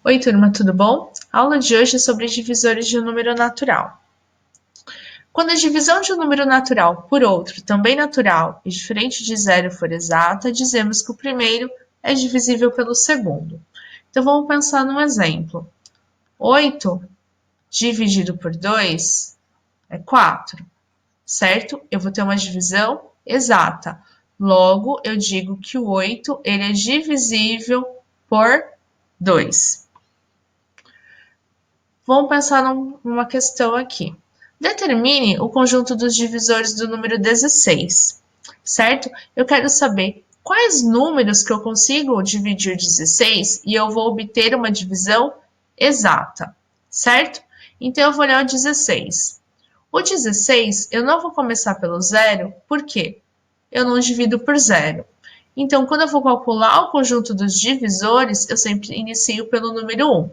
Oi, turma, tudo bom? A aula de hoje é sobre divisores de um número natural. Quando a divisão de um número natural por outro, também natural, e diferente de zero for exata, dizemos que o primeiro é divisível pelo segundo. Então, vamos pensar num exemplo. 8 dividido por 2 é 4, certo? Eu vou ter uma divisão exata. Logo, eu digo que o 8 ele é divisível por 2. Vamos pensar numa questão aqui. Determine o conjunto dos divisores do número 16, certo? Eu quero saber quais números que eu consigo dividir 16 e eu vou obter uma divisão exata, certo? Então, eu vou olhar o 16. O 16, eu não vou começar pelo zero, por quê? Eu não divido por zero. Então, quando eu for calcular o conjunto dos divisores, eu sempre inicio pelo número 1.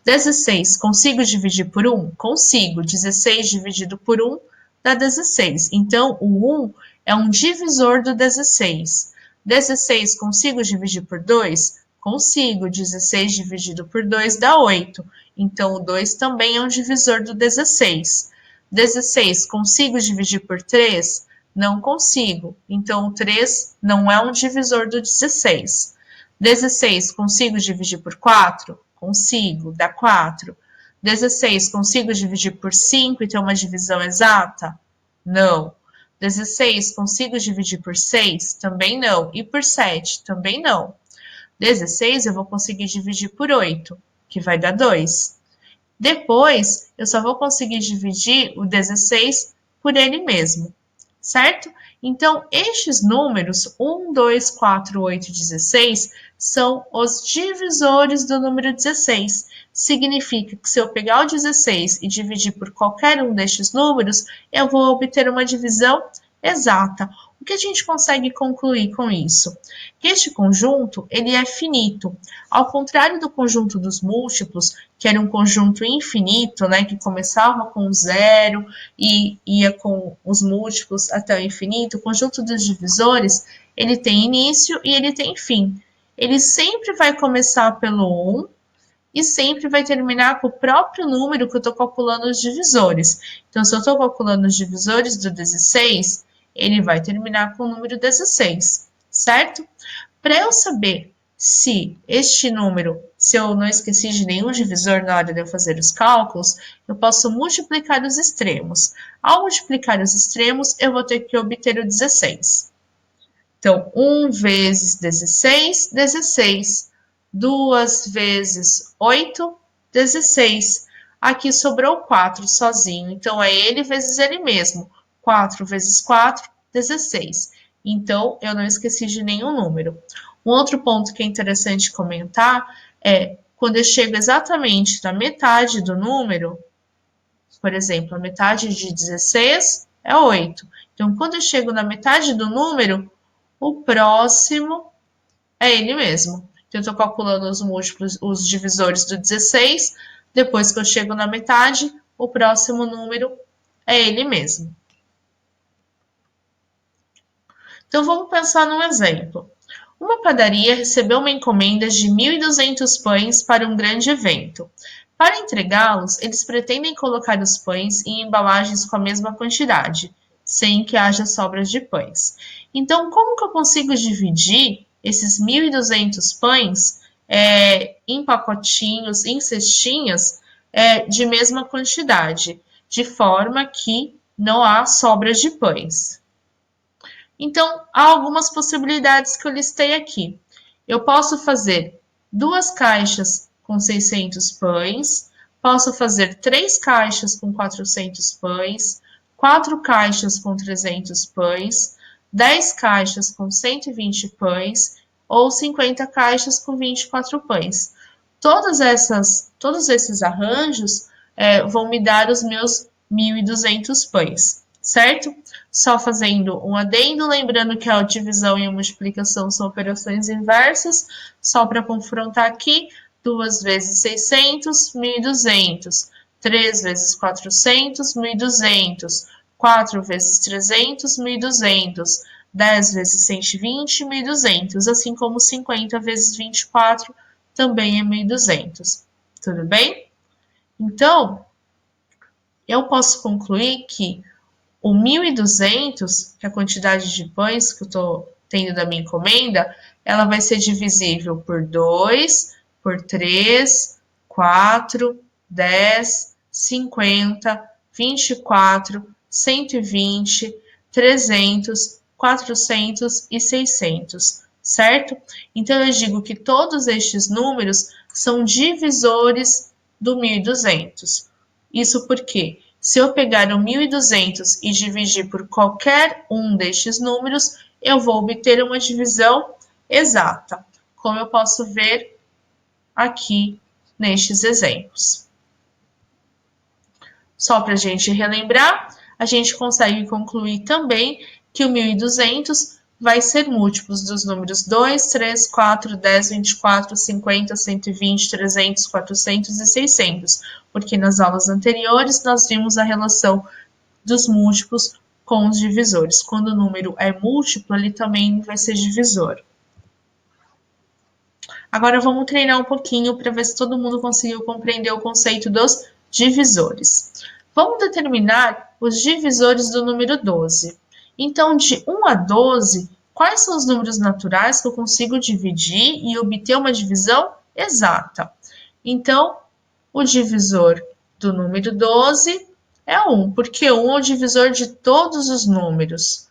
16, consigo dividir por 1? Consigo. 16 dividido por 1 dá 16. Então, o 1 é um divisor do 16. 16, consigo dividir por 2? Consigo. 16 dividido por 2 dá 8. Então, o 2 também é um divisor do 16. 16, consigo dividir por 3? Não consigo. Então, o 3 não é um divisor do 16. 16, consigo dividir por 4? Consigo, dá 4. 16, consigo dividir por 5 e ter uma divisão exata? Não. 16, consigo dividir por 6? Também não. E por 7? Também não. 16, eu vou conseguir dividir por 8, que vai dar 2. Depois, eu só vou conseguir dividir o 16 por ele mesmo, certo? Então, estes números, 1, 2, 4, 8 e 16, são os divisores do número 16. Significa que se eu pegar o 16 e dividir por qualquer um destes números, eu vou obter uma divisão exata. O que a gente consegue concluir com isso? Que este conjunto ele é finito. Ao contrário do conjunto dos múltiplos, que era um conjunto infinito, né, que começava com zero e ia com os múltiplos até o infinito, o conjunto dos divisores, ele tem início e ele tem fim. Ele sempre vai começar pelo 1 e sempre vai terminar com o próprio número que eu estou calculando os divisores. Então, se eu estou calculando os divisores do 16, ele vai terminar com o número 16, certo? Para eu saber se este número, se eu não esqueci de nenhum divisor na hora de eu fazer os cálculos, eu posso multiplicar os extremos. Ao multiplicar os extremos, eu vou ter que obter o 16. Então, 1 vezes 16, 16. 2 vezes 8, 16. Aqui sobrou 4 sozinho, então é ele vezes ele mesmo. 4 vezes 4, 16. Então, eu não esqueci de nenhum número. Um outro ponto que é interessante comentar é quando eu chego exatamente na metade do número, por exemplo, a metade de 16 é 8. Então, quando eu chego na metade do número, o próximo é ele mesmo. Então, eu estou calculando os múltiplos, os divisores do 16. Depois que eu chego na metade, o próximo número é ele mesmo. Então, vamos pensar num exemplo. Uma padaria recebeu uma encomenda de 1.200 pães para um grande evento. Para entregá-los, eles pretendem colocar os pães em embalagens com a mesma quantidade, sem que haja sobras de pães. Então, como que eu consigo dividir esses 1.200 pães em pacotinhos, em cestinhas de mesma quantidade, de forma que não há sobras de pães? Então, há algumas possibilidades que eu listei aqui. Eu posso fazer 2 caixas com 600 pães, posso fazer 3 caixas com 400 pães, 4 caixas com 300 pães, 10 caixas com 120 pães ou 50 caixas com 24 pães. Todos esses arranjos vão me dar os meus 1.200 pães, certo? Só fazendo um adendo, lembrando que a divisão e a multiplicação são operações inversas, só para confrontar aqui, 2 vezes 600, 1.200, 3 vezes 400, 1.200, 4 vezes 300, 1.200, 10 vezes 120, 1.200, assim como 50 vezes 24 também é 1.200, Tudo bem? Então, eu posso concluir que o 1.200, que é a quantidade de pães que eu estou tendo da minha encomenda, ela vai ser divisível por 2, por 3, 4, 10, 50, 24, 120, 300, 400 e 600, certo? Então, eu digo que todos estes números são divisores do 1.200. Isso porque, se eu pegar o 1.200 e dividir por qualquer um destes números, eu vou obter uma divisão exata, como eu posso ver aqui nestes exemplos. Só para a gente relembrar, a gente consegue concluir também que o 1.200 vai ser múltiplos dos números 2, 3, 4, 10, 24, 50, 120, 300, 400 e 600, porque nas aulas anteriores nós vimos a relação dos múltiplos com os divisores. Quando o número é múltiplo, ele também vai ser divisor. Agora vamos treinar um pouquinho para ver se todo mundo conseguiu compreender o conceito dos divisores. Vamos determinar os divisores do número 12. Então, de 1 a 12, quais são os números naturais que eu consigo dividir e obter uma divisão exata? Então, o divisor do número 12 é 1, porque 1 é o divisor de todos os números.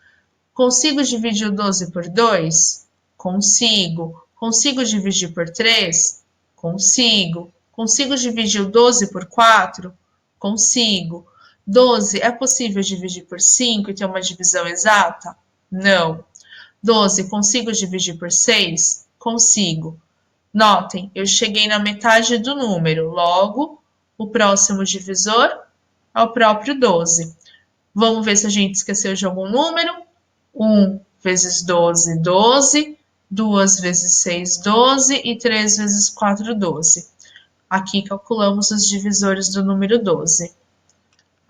Consigo dividir o 12 por 2? Consigo. Consigo dividir por 3? Consigo. Consigo dividir o 12 por 4? Consigo. 12 é possível dividir por 5 e ter uma divisão exata? Não. 12 consigo dividir por 6? Consigo. Notem, eu cheguei na metade do número, logo, o próximo divisor é o próprio 12. Vamos ver se a gente esqueceu de algum número. 1 vezes 12, 12. 2 vezes 6, 12. E 3 vezes 4, 12. Aqui calculamos os divisores do número 12.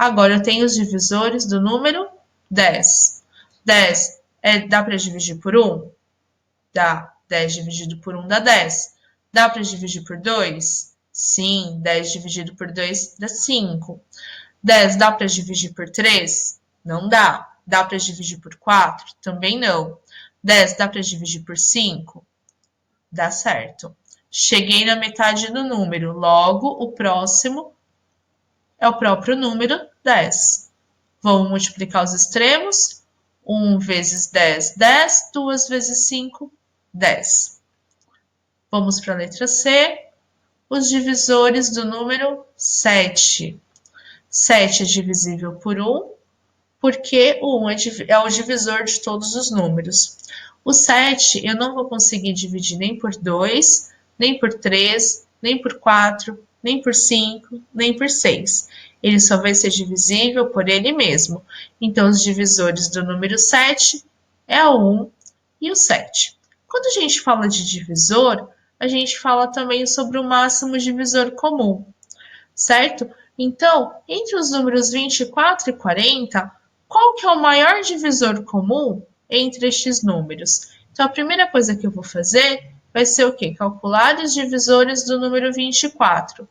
Agora eu tenho os divisores do número 10. 10 dá para dividir por 1? Dá. 10 dividido por 1 dá 10. Dá para dividir por 2? Sim. 10 dividido por 2 dá 5. 10 dá para dividir por 3? Não dá. Dá para dividir por 4? Também não. 10 dá para dividir por 5? Dá certo. Cheguei na metade do número, logo o próximo é o próprio número 10. Vamos multiplicar os extremos. 1 vezes 10, 10. 2 vezes 5, 10. Vamos para a letra C. Os divisores do número 7. 7 é divisível por 1, porque o 1 é o divisor de todos os números. O 7 eu não vou conseguir dividir nem por 2, nem por 3, nem por 4, nem por 5, nem por 6. Ele só vai ser divisível por ele mesmo. Então, os divisores do número 7 é o 1 e o 7. Quando a gente fala de divisor, a gente fala também sobre o máximo divisor comum, certo? Então, entre os números 24 e 40, qual que é o maior divisor comum entre estes números? Então, a primeira coisa que eu vou fazer vai ser o quê? Calcular os divisores do número 24,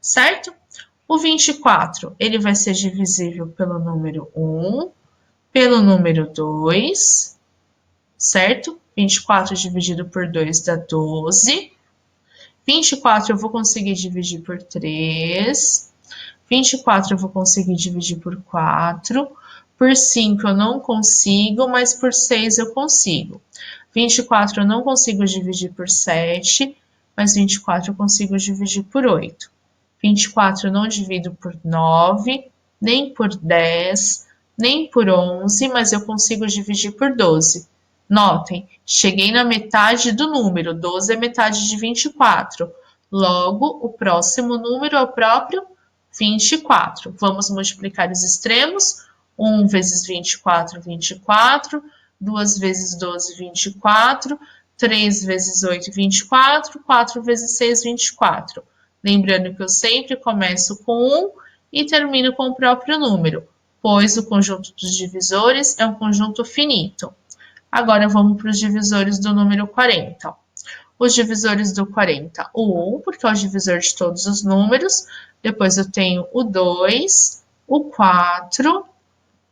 certo? O 24, ele vai ser divisível pelo número 1, pelo número 2, certo? 24 dividido por 2 dá 12. 24 eu vou conseguir dividir por 3. 24 eu vou conseguir dividir por 4. Por 5 eu não consigo, mas por 6 eu consigo. 24 eu não consigo dividir por 7, mas 24 eu consigo dividir por 8. 24 eu não divido por 9, nem por 10, nem por 11, mas eu consigo dividir por 12. Notem, cheguei na metade do número, 12 é metade de 24. Logo, o próximo número é o próprio 24. Vamos multiplicar os extremos. 1 vezes 24, 24. 2 vezes 12, 24. 3 vezes 8, 24. 4 vezes 6, 24. Lembrando que eu sempre começo com 1 e termino com o próprio número, pois o conjunto dos divisores é um conjunto finito. Agora vamos para os divisores do número 40. Os divisores do 40, o 1, porque é o divisor de todos os números. Depois eu tenho o 2, o 4,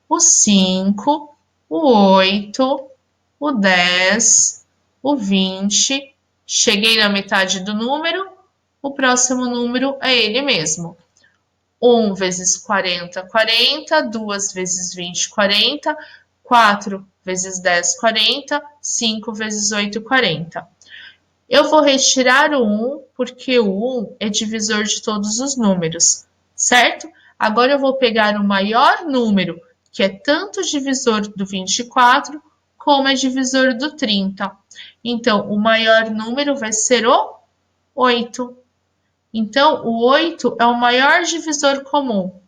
o 5, o 8, o 10, o 20. Cheguei na metade do número, o próximo número é ele mesmo. 1 vezes 40, 40. 2 vezes 20, 40. 4 vezes 10, 40. 5 vezes 8, 40. Eu vou retirar o 1, porque o 1 é divisor de todos os números, certo? Agora eu vou pegar o maior número, que é tanto divisor do 24, como é divisor do 30. Então, o maior número vai ser o 8. Então, o 8 é o maior divisor comum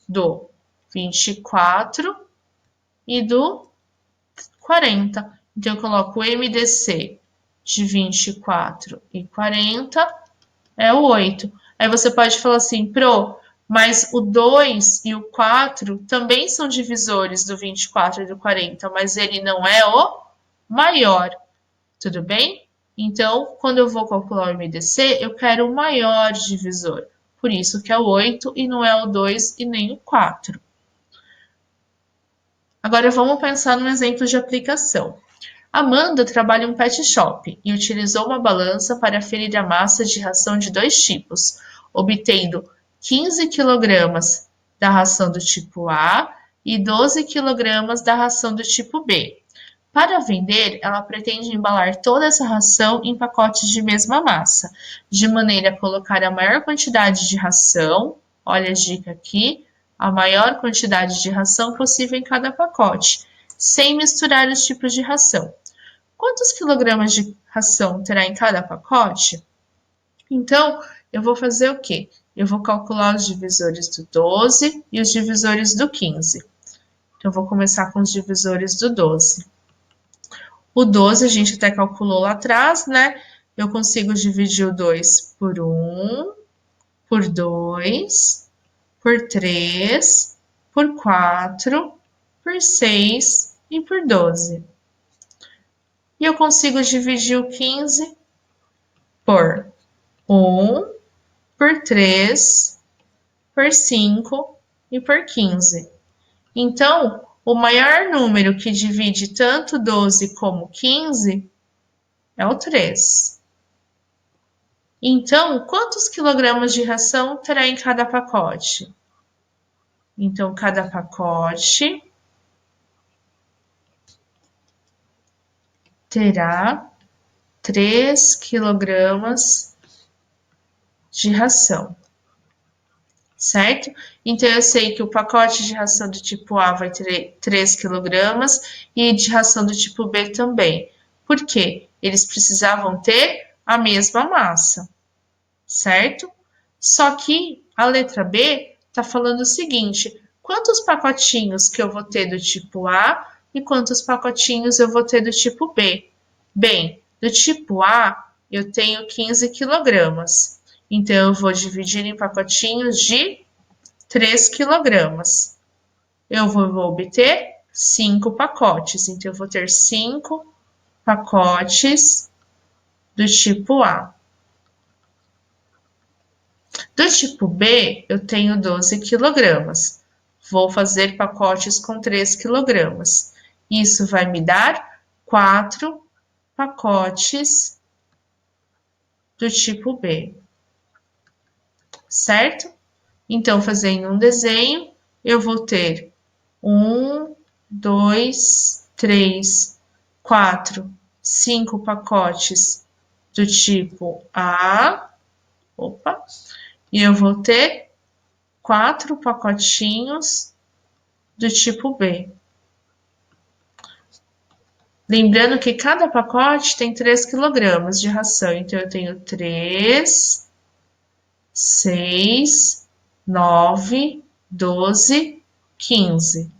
do 24 e do 40. Então, eu coloco o MDC de 24 e 40 é o 8. Aí você pode falar assim, mas o 2 e o 4 também são divisores do 24 e do 40, mas ele não é o maior, tudo bem? Então, quando eu vou calcular o MDC, eu quero o maior divisor. Por isso que é o 8 e não é o 2 e nem o 4. Agora vamos pensar num exemplo de aplicação. Amanda trabalha em um pet shop e utilizou uma balança para aferir a massa de ração de dois tipos, obtendo 15 kg da ração do tipo A e 12 kg da ração do tipo B. Para vender, ela pretende embalar toda essa ração em pacotes de mesma massa, de maneira a colocar a maior quantidade de ração, olha a dica aqui, a maior quantidade de ração possível em cada pacote, sem misturar os tipos de ração. Quantos quilogramas de ração terá em cada pacote? Então, eu vou fazer o quê? Eu vou calcular os divisores do 12 e os divisores do 15. Então, eu vou começar com os divisores do 12. O 12 a gente até calculou lá atrás, né? Eu consigo dividir o 2 por 1, por 2, por 3, por 4, por 6 e por 12. E eu consigo dividir o 15 por 1, por 3, por 5 e por 15. Então, o maior número que divide tanto 12 como 15 é o 3. Então, quantos quilogramas de ração terá em cada pacote? Então, cada pacote terá 3 quilogramas de ração, certo? Então, eu sei que o pacote de ração do tipo A vai ter 3 quilogramas e de ração do tipo B também. Por quê? Eles precisavam ter a mesma massa, certo? Só que a letra B está falando o seguinte: quantos pacotinhos que eu vou ter do tipo A e quantos pacotinhos eu vou ter do tipo B? Bem, do tipo A eu tenho 15 quilogramas, então eu vou dividir em pacotinhos de 3 quilogramas. Eu vou obter 5 pacotes, então eu vou ter 5 pacotes do tipo A. Do tipo B, eu tenho 12 quilogramas. Vou fazer pacotes com 3 quilogramas. Isso vai me dar 4 pacotes do tipo B, certo? Então, fazendo um desenho, eu vou ter 1, 2, 3, 4, 5 pacotes do tipo A. Opa! E eu vou ter 4 pacotinhos do tipo B. Lembrando que cada pacote tem 3 quilogramas de ração, então eu tenho 3, 6, 9, 12, 15.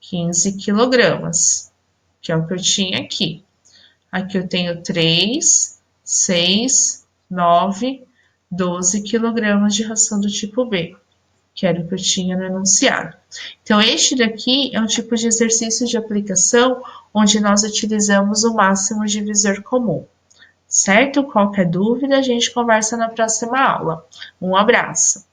15 quilogramas, que é o que eu tinha aqui. Aqui eu tenho 3, 6, 9, 12 quilogramas de ração do tipo B, que era o que eu tinha no enunciado. Então, este daqui é um tipo de exercício de aplicação onde nós utilizamos o máximo divisor comum, certo? Qualquer dúvida, a gente conversa na próxima aula. Um abraço!